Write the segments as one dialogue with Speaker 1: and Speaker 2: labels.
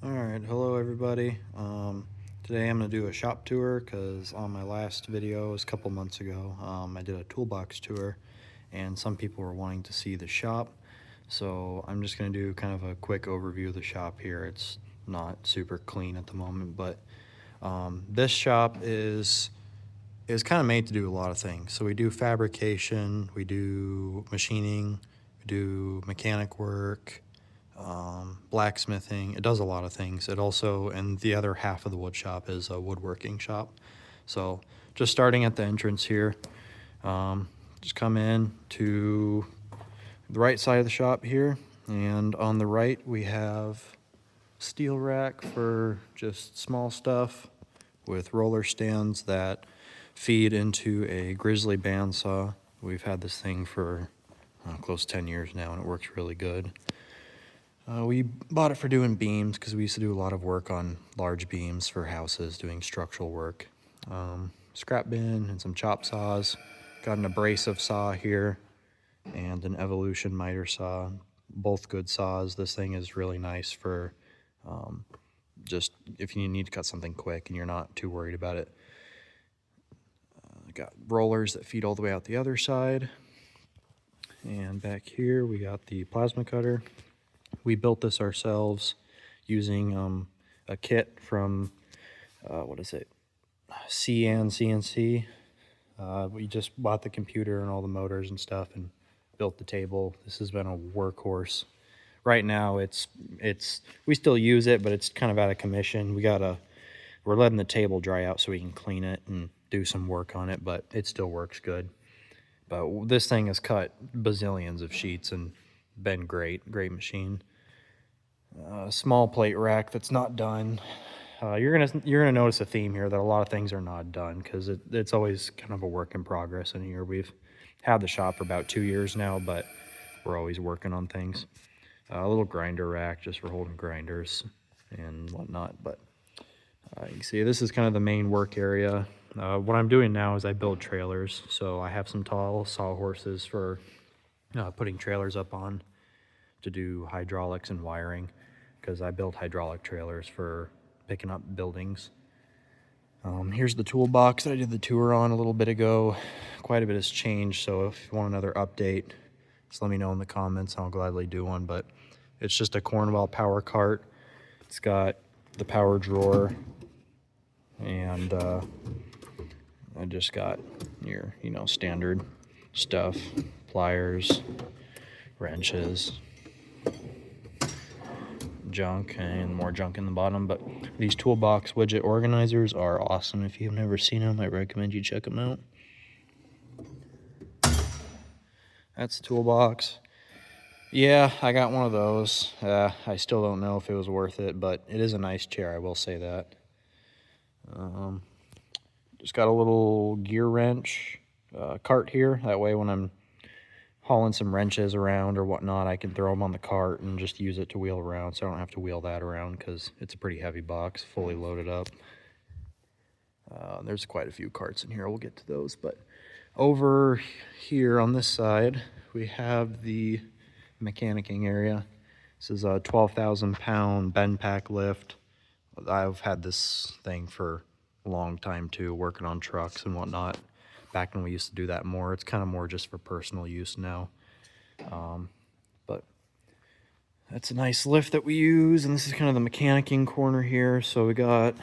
Speaker 1: Alright, hello everybody. Today I'm going to do a shop tour because on my last video, it was a couple months ago, I did a toolbox tour and some people were wanting to see the shop. So I'm just going to do kind of a quick overview of the shop here. It's not super clean at the moment, but this shop is kind of made to do a lot of things. So we do fabrication, we do machining, we do mechanic work, blacksmithing. It does a lot of things. It also, and the other half of the wood shop is a woodworking shop. So just starting at the entrance here, just come in to the right side of the shop here, and on the right we have steel rack for just small stuff with roller stands that feed into a Grizzly bandsaw. We've had this thing for close to 10 years now and it works really good. We bought it for doing beams because we used to do a lot of work on large beams for houses, doing structural work. Scrap bin and some chop saws. Got an abrasive saw here and an Evolution miter saw. Both good saws. This thing is really nice for just if you need to cut something quick and you're not too worried about it. Got rollers that feed all the way out the other side. And back here we got the plasma cutter. We built this ourselves using a kit from, what is it, Cian CNC. We just bought the computer and all the motors and stuff and built the table. This has been a workhorse. Right now we still use it, but it's kind of out of commission. We're letting the table dry out so we can clean it and do some work on it, but it still works good. But this thing has cut bazillions of sheets and been great machine. Small plate rack that's not done. You're gonna notice a theme here that a lot of things are not done because it's always kind of a work in progress in here. We've had the shop for about 2 years now, but we're always working on things. A little grinder rack just for holding grinders and whatnot. But you can see this is kind of the main work area. What I'm doing now is I build trailers. So I have some tall sawhorses for putting trailers up on to do hydraulics and wiring because I build hydraulic trailers for picking up buildings. Here's the toolbox that I did the tour on a little bit ago. Quite a bit has changed, so if you want another update, just let me know in the comments. I'll gladly do one, but it's just a Cornwell power cart. It's got the power drawer, and I just got your, standard stuff, pliers, wrenches, junk, and more junk in the bottom. But these toolbox widget organizers are awesome. If you've never seen them, I recommend you check them out. That's the toolbox. Yeah, I got one of those. I still don't know if it was worth it, but it is a nice chair, I will say that. Just got a little gear wrench cart here. That way when I'm hauling some wrenches around or whatnot, I can throw them on the cart and just use it to wheel around, so I don't have to wheel that around because it's a pretty heavy box, fully loaded up. There's quite a few carts in here. We'll get to those, but over here on this side, we have the mechanicking area. This is a 12,000-pound bend pack lift. I've had this thing for a long time too, working on trucks and whatnot. Back when we used to do that more, it's kind of more just for personal use now. But that's a nice lift that we use, and this is kind of the mechanicking corner here. So we got,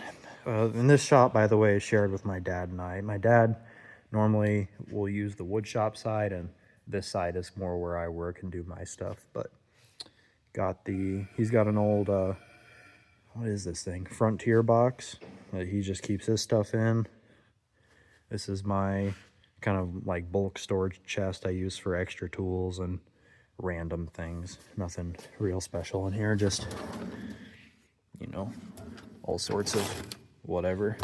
Speaker 1: and this shop, by the way, is shared with my dad and I. My dad normally will use the wood shop side, and this side is more where I work and do my stuff. But he's got an old, what is this thing? Frontier box that he just keeps his stuff in. This is my kind of like bulk storage chest I use for extra tools and random things. Nothing real special in here, just, all sorts of whatever.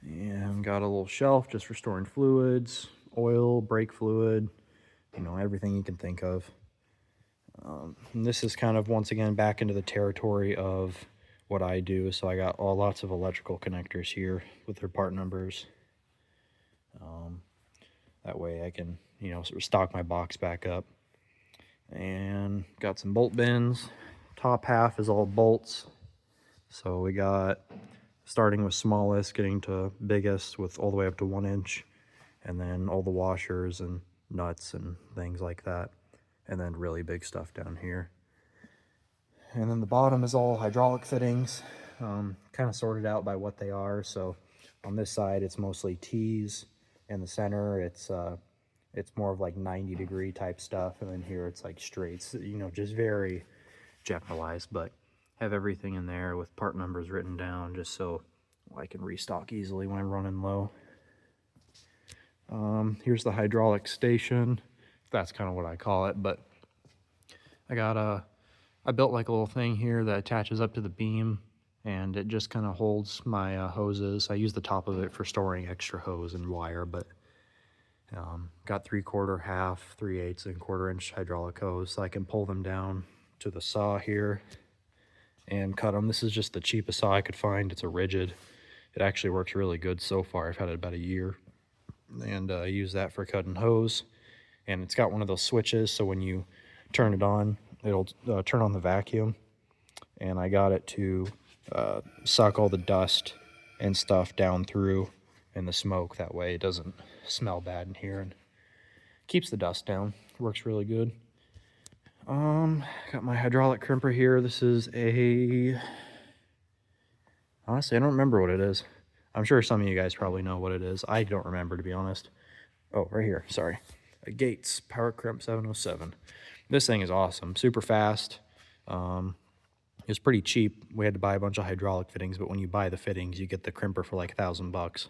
Speaker 1: And got a little shelf just for storing fluids, oil, brake fluid, everything you can think of. And this is kind of, once again, back into the territory of what I do. So I got lots of electrical connectors here with their part numbers. That way I can, sort of stock my box back up. And got some bolt bins, top half is all bolts. So we got starting with smallest, getting to biggest with all the way up to 1 inch, and then all the washers and nuts and things like that, and then really big stuff down here. And then the bottom is all hydraulic fittings, kind of sorted out by what they are. So on this side it's mostly T's, in the center it's more of like 90-degree type stuff, and then here it's like straights, you know, just very generalized, but have everything in there with part numbers written down just so I can restock easily when I'm running low. Here's the hydraulic station. That's kind of what I call it, but I built like a little thing here that attaches up to the beam, and it just kind of holds my hoses. I use the top of it for storing extra hose and wire, but got 3/4, half, 3/8, and 1/4 inch hydraulic hose, so I can pull them down to the saw here and cut them. This is just the cheapest saw I could find. It's a rigid. It actually works really good so far. I've had it about a year, and I use that for cutting hose. And it's got one of those switches, so when you turn it on, it'll turn on the vacuum. And I got it to suck all the dust and stuff down through and the smoke. That way it doesn't smell bad in here and keeps the dust down. It works really good. Got my hydraulic crimper here. This is honestly, I don't remember what it is. I'm sure some of you guys probably know what it is. I don't remember, to be honest. Oh, right here, sorry. A Gates Power Crimp 707. This thing is awesome, super fast. It's pretty cheap. We had to buy a bunch of hydraulic fittings, but when you buy the fittings, you get the crimper for like $1,000.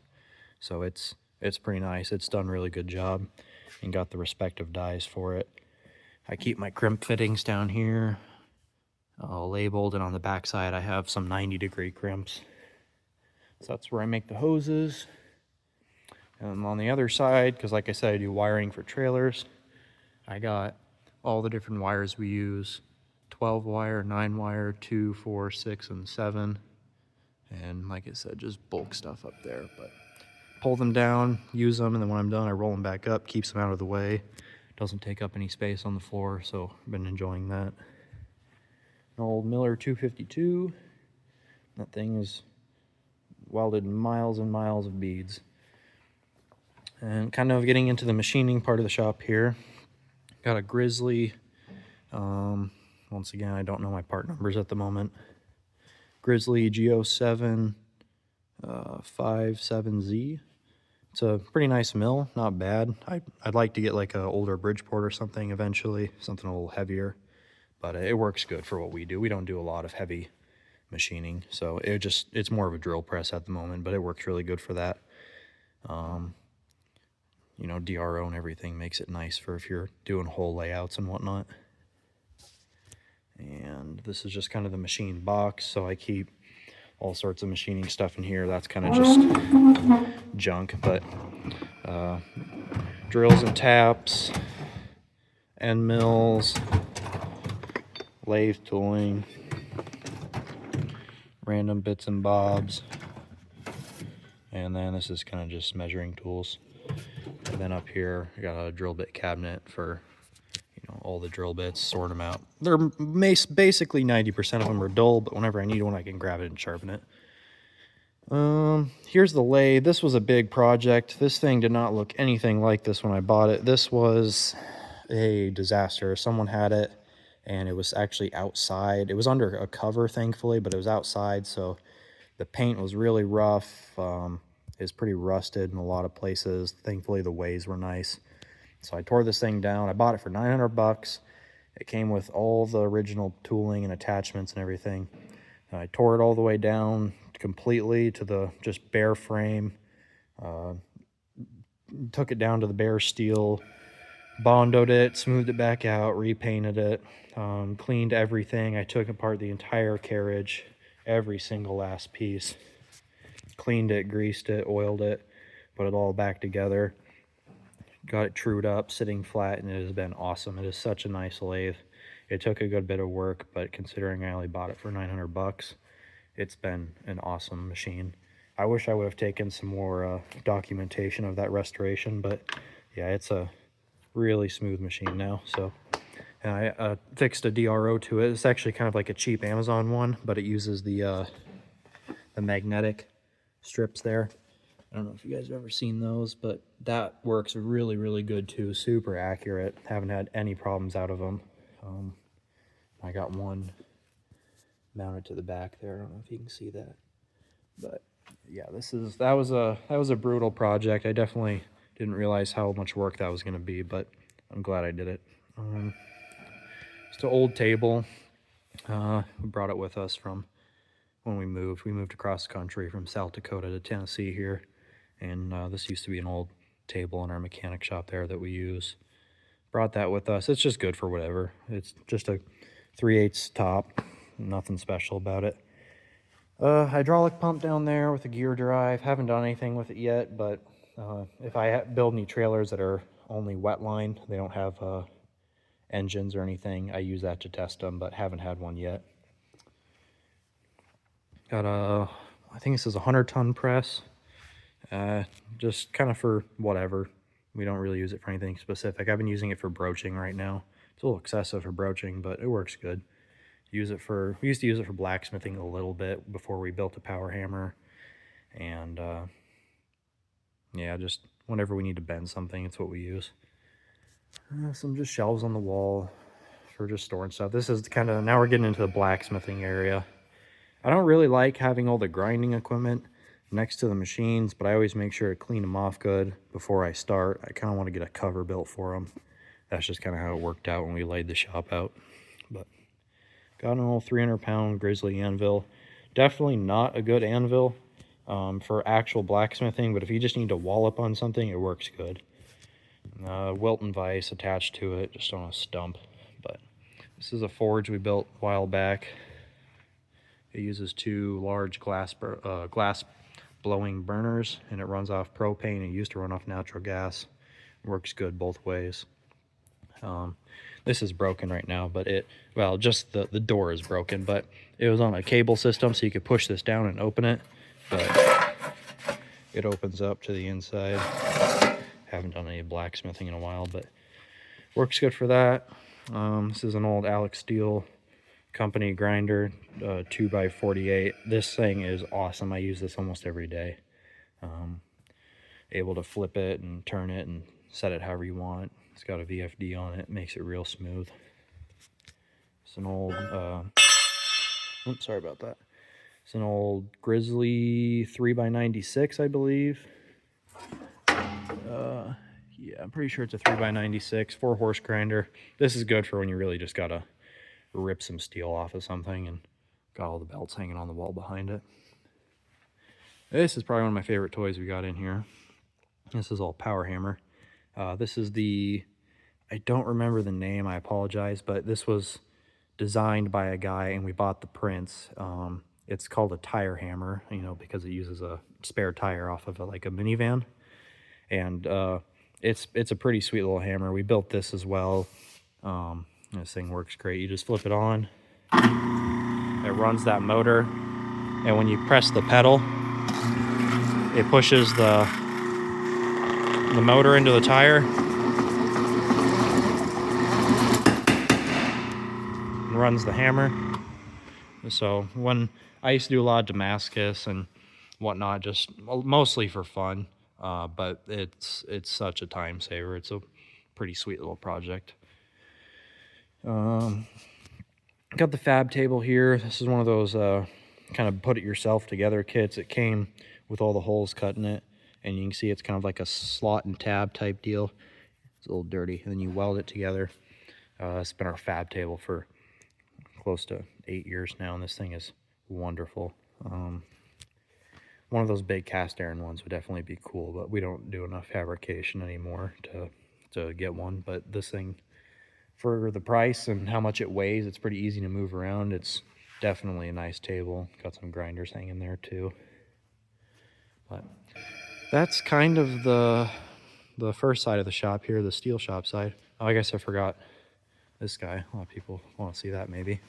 Speaker 1: So it's pretty nice. It's done a really good job and got the respective dies for it. I keep my crimp fittings down here labeled, and on the back side I have some 90-degree crimps. So that's where I make the hoses. And on the other side, because like I said, I do wiring for trailers, I got all the different wires we use: 12 wire, 9 wire, 2, 4, 6, and 7. And like I said, just bulk stuff up there. But pull them down, use them, and then when I'm done, I roll them back up, keeps them out of the way. Doesn't take up any space on the floor, so I've been enjoying that. An old Miller 252. That thing is welded miles and miles of beads. And kind of getting into the machining part of the shop here. Got a Grizzly. Once again, I don't know my part numbers at the moment. Grizzly G07 57Z. It's a pretty nice mill, not bad. I'd like to get like a older Bridgeport or something eventually, something a little heavier, but it works good for what we do. We don't do a lot of heavy machining, so it's more of a drill press at the moment, but it works really good for that. You know, DRO and everything makes it nice for if you're doing whole layouts and whatnot. And this is just kind of the machine box, so I keep all sorts of machining stuff in here. That's kind of just junk, but drills and taps, end mills, lathe tooling, random bits and bobs, and then this is kind of just measuring tools. And then up here I got a drill bit cabinet for, you know, all the drill bits, sort them out. They're basically 90% of them are dull, but whenever I need one, I can grab it and sharpen it. Here's the lathe. This was a big project. This thing did not look anything like this when I bought it. This was a disaster. Someone had it, and it was actually outside. It was under a cover, thankfully, but it was outside, so the paint was really rough. It was pretty rusted in a lot of places. Thankfully, the ways were nice. So I tore this thing down. I bought it for $900. It came with all the original tooling and attachments and everything. I tore it all the way down completely to the just bare frame. Took it down to the bare steel, bondoed it, smoothed it back out, repainted it, cleaned everything. I took apart the entire carriage, every single last piece. Cleaned it, greased it, oiled it, put it all back together. Got it trued up, sitting flat, and it has been awesome. It is such a nice lathe. It took a good bit of work, but considering I only bought it for $900, it's been an awesome machine. I wish I would have taken some more documentation of that restoration, but yeah, it's a really smooth machine now. So And I fixed a DRO to it. It's actually kind of like a cheap Amazon one, but it uses the magnetic strips there. I don't know if you guys have ever seen those, but that works really, really good too. Super accurate. Haven't had any problems out of them. I got one mounted to the back there. I don't know if you can see that, but yeah, that was a brutal project. I definitely didn't realize how much work that was going to be, but I'm glad I did it. It's an old table. We brought it with us from when we moved. We moved across the country from South Dakota to Tennessee here, and this used to be an old table in our mechanic shop there that we use. Brought that with us. It's just good for whatever. It's just a 3/8 top, nothing special about it. Hydraulic pump down there with a gear drive. Haven't done anything with it yet, but if I build any trailers that are only wet lined, they don't have engines or anything, I use that to test them, but haven't had one yet. Got I think this is a 100-ton press. Just kind of for whatever. We don't really use it for anything specific. I've been using it for broaching right now. It's a little excessive for broaching, but it works good. We used to use it for blacksmithing a little bit before we built a power hammer. And yeah, just whenever we need to bend something, it's what we use. Some just shelves on the wall for just storing stuff. This is kind of, now we're getting into the blacksmithing area. I don't really like having all the grinding equipment next to the machines, but I always make sure to clean them off good before I start. I kind of want to get a cover built for them. That's just kind of how it worked out when we laid the shop out. But got an old 300-pound Grizzly anvil. Definitely not a good anvil for actual blacksmithing, but if you just need to wallop on something, it works good. Wilton vise attached to it, just on a stump. But this is a forge we built a while back. It uses 2 large glass blowing burners, and it runs off propane. It used to run off natural gas. It works good both ways. This is broken right now, but just the door is broken, but it was on a cable system, so you could push this down and open it, but it opens up to the inside. Haven't done any blacksmithing in a while, but works good for that. This is an old Alex Steel company grinder, 2x48. This thing is awesome. I use this almost every day. Able to flip it and turn it and set it however you want. It's got a VFD on it, makes it real smooth. It's an old oops, sorry about that. It's an old Grizzly 3x96, I believe. Yeah, I'm pretty sure it's a 3x96 4-horse grinder. This is good for when you really just gotta rip some steel off of something, and got all the belts hanging on the wall behind it. This is probably one of my favorite toys we got in here. This is all power hammer. This is I don't remember the name, I apologize, but this was designed by a guy and we bought the prints. It's called a tire hammer, because it uses a spare tire off of like a minivan. And it's a pretty sweet little hammer. We built this as well. This thing works great. You just flip it on. It runs that motor. And when you press the pedal, it pushes the motor into the tire. And runs the hammer. So when I used to do a lot of Damascus and whatnot, just mostly for fun. But it's such a time saver. It's a pretty sweet little project. Got the fab table here. This is one of those kind of put it yourself together kits. It came with all the holes cut in it, and you can see it's kind of like a slot and tab type deal. It's a little dirty, and then you weld it together. It's been our fab table for close to 8 years now, and this thing is wonderful. One of those big cast iron ones would definitely be cool, but we don't do enough fabrication anymore to get one. But this thing, for the price and how much it weighs, it's pretty easy to move around. It's definitely a nice table. Got some grinders hanging there too. But that's kind of the first side of the shop here, the steel shop side. Oh, I guess I forgot this guy. A lot of people want to see that maybe.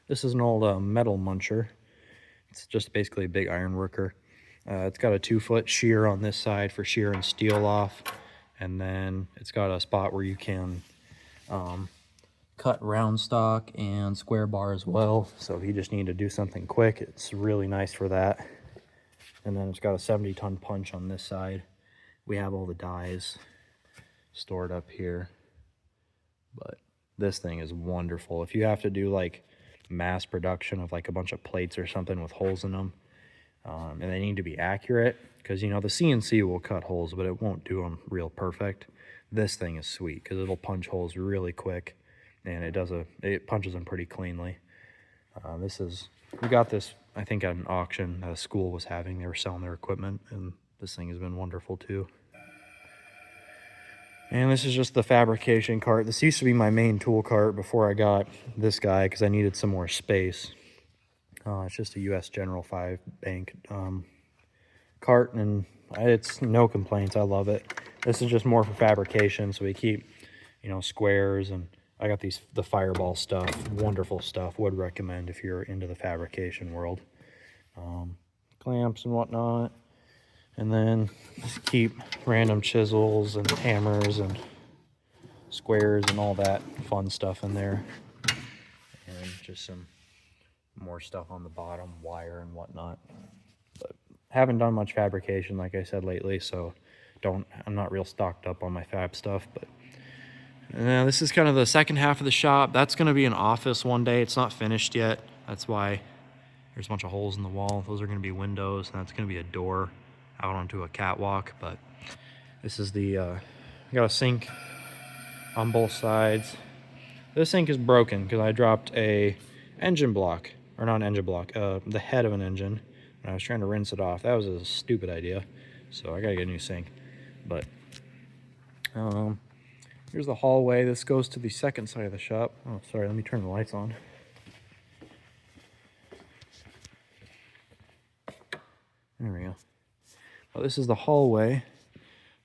Speaker 1: This is an old metal muncher. It's just basically a big iron worker. It's got a 2-foot shear on this side for shearing steel off. And then it's got a spot where you can cut round stock and square bar as well. So if you just need to do something quick, it's really nice for that. And then it's got a 70-ton punch on this side. We have all the dies stored up here. But this thing is wonderful. If you have to do like mass production of like a bunch of plates or something with holes in them, and they need to be accurate, because you know the CNC will cut holes, but it won't do them real perfect. This thing is sweet because it'll punch holes really quick, and it punches them pretty cleanly. We got this, I think, at an auction that a school was having. They were selling their equipment, and this thing has been wonderful too. And this is just the fabrication cart. This used to be my main tool cart before I got this guy because I needed some more space. It's just a US General 5 bank cart, and it's no complaints. I love it. This is just more for fabrication, so we keep, you know, squares, and I got the Fireball stuff. Wonderful stuff. Would recommend if you're into the fabrication world. Clamps and whatnot. And then just keep random chisels and hammers and squares and all that fun stuff in there. And just some more stuff on the bottom, wire and whatnot. But haven't done much fabrication, like I said, lately, so I'm not real stocked up on my fab stuff. But this is kind of the second half of the shop. That's going to be an office one day. It's not finished yet. That's why there's a bunch of holes in the wall. Those are going to be windows, and that's going to be a door out onto a catwalk. But this is the got a sink on both sides. This sink is broken because I dropped a engine block, or not an engine block, the head of an engine, and I was trying to rinse it off. That was a stupid idea, so I gotta get a new sink. But here's the hallway. This goes to the second side of the shop. Oh, sorry, let me turn the lights on. There we go. Well, this is the hallway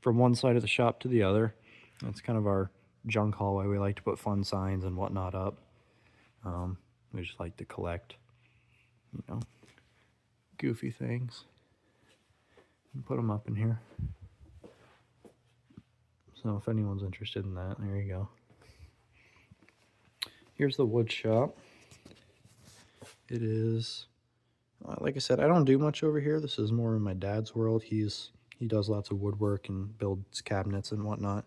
Speaker 1: from one side of the shop to the other. That's kind of our junk hallway. We like to put fun signs and whatnot up. We just like to collect, you know, goofy things and put them up in here. So if anyone's interested in that, there you go. Here's the wood shop. It is, like I said, I don't do much over here. This is more in my dad's world. He does lots of woodwork and builds cabinets and whatnot.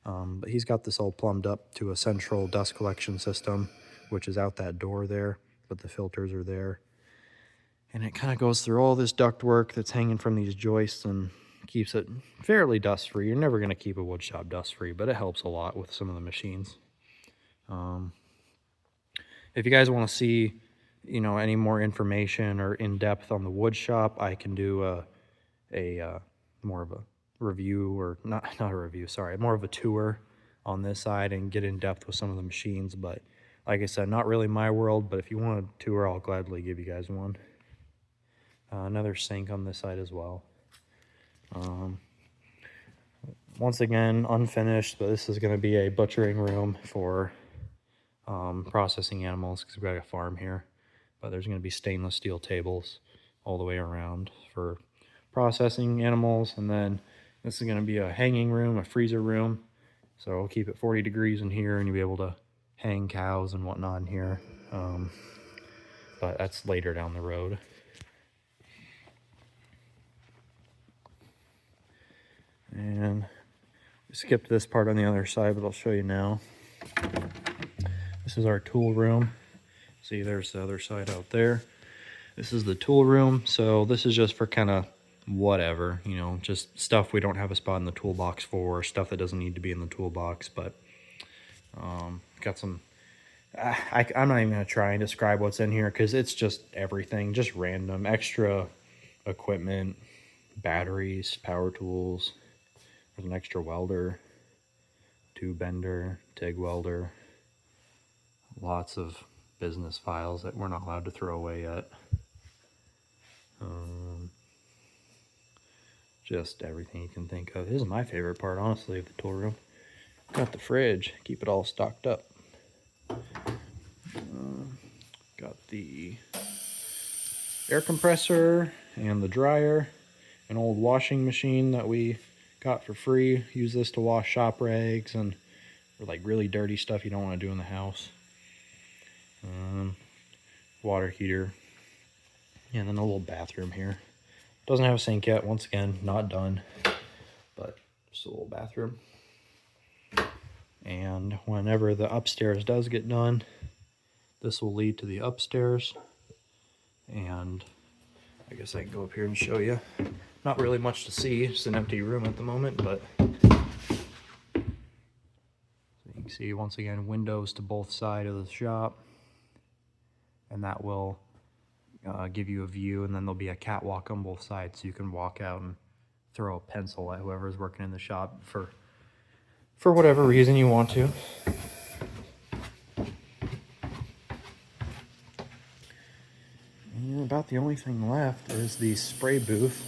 Speaker 1: But he's got this all plumbed up to a central dust collection system, which is out that door there, but the filters are there. And it kind of goes through all this ductwork that's hanging from these joists and keeps it fairly dust-free. You're never going to keep a wood shop dust-free, but it helps a lot with some of the machines. If you guys want to see, you know, any more information or in-depth on the wood shop, I can do a more of a review, or not a review, sorry, more of a tour on this side and get in depth with some of the machines. But like I said, not really my world, but if you want a tour, I'll gladly give you guys one. Another sink on this side as well. Once again, unfinished, but this is going to be a butchering room for processing animals, because we've got a farm here. But there's going to be stainless steel tables all the way around for processing animals. And then this is going to be a hanging room, a freezer room. So we'll keep it 40 degrees in here, and you'll be able to hang cows and whatnot in here. But that's later down the road. And we skipped this part on the other side, but I'll show you now. This is our tool room. See, there's the other side out there. This is the tool room. So this is just for kind of whatever, you know, just stuff we don't have a spot in the toolbox for, stuff that doesn't need to be in the toolbox. But got some, I'm not even going to try and describe what's in here, because it's just everything, just random extra equipment, batteries, power tools. There's an extra welder, tube bender, TIG welder, lots of business files that we're not allowed to throw away yet. Just everything you can think of. This is my favorite part, honestly, of the tool room. Got the fridge, keep it all stocked up. Got the air compressor and the dryer, an old washing machine that we got for free. Use this to wash shop rags and or like really dirty stuff you don't want to do in the house. Water heater, and then a little bathroom here. Doesn't have a sink yet. Once again, not done, but just a little bathroom. And whenever the upstairs does get done, this will lead to the upstairs. And I guess I can go up here and show you. Not really much to see, just an empty room at the moment, but so you can see once again windows to both sides of the shop, and that will give you a view, and then there'll be a catwalk on both sides so you can walk out and throw a pencil at whoever's working in the shop for whatever reason you want to. And about the only thing left is the spray booth.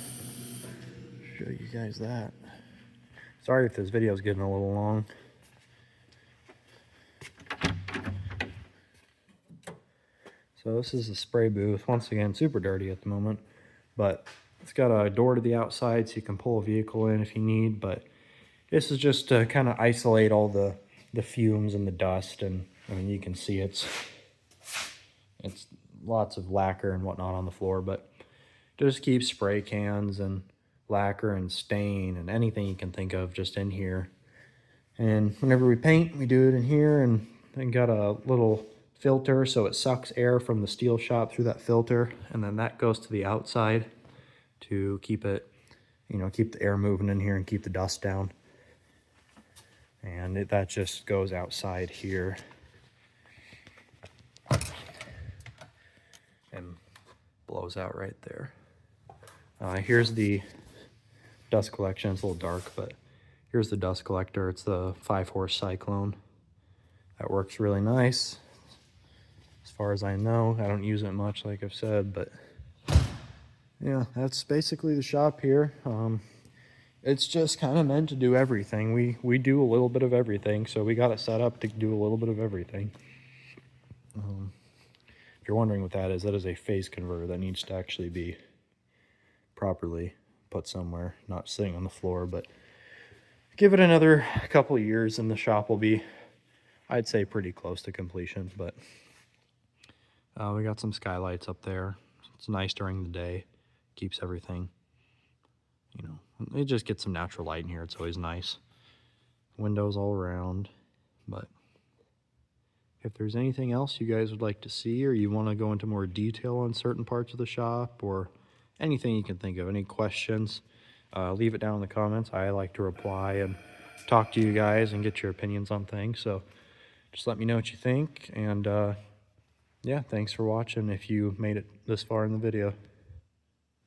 Speaker 1: Show you guys that. Sorry if this video is getting a little long. So this is the spray booth. Once again, super dirty at the moment, but it's got a door to the outside so you can pull a vehicle in if you need, but this is just to kind of isolate all the fumes and the dust. And I mean, you can see it's lots of lacquer and whatnot on the floor, but just keep spray cans and lacquer and stain and anything you can think of just in here. And whenever we paint, we do it in here, and then got a little filter so it sucks air from the steel shop through that filter, and then that goes to the outside to keep it, you know, keep the air moving in here and keep the dust down. And that just goes outside here and blows out right there. Here's the dust collection. It's a little dark, but here's the dust collector. It's the 5-horse Cyclone. That works really nice. As far as I know, I don't use it much, like I've said, but yeah, that's basically the shop here. It's just kind of meant to do everything. We do a little bit of everything, so we got it set up to do a little bit of everything. If you're wondering what that is a phase converter that needs to actually be properly put somewhere, not sitting on the floor. But give it another couple of years and the shop will be, I'd say, pretty close to completion. But we got some skylights up there. It's nice during the day, keeps everything, you know, it just gets some natural light in here. It's always nice. Windows all around. But if there's anything else you guys would like to see, or you want to go into more detail on certain parts of the shop, or anything you can think of, any questions, leave it down in the comments. I like to reply and talk to you guys and get your opinions on things. So just let me know what you think. And yeah, thanks for watching if you made it this far in the video.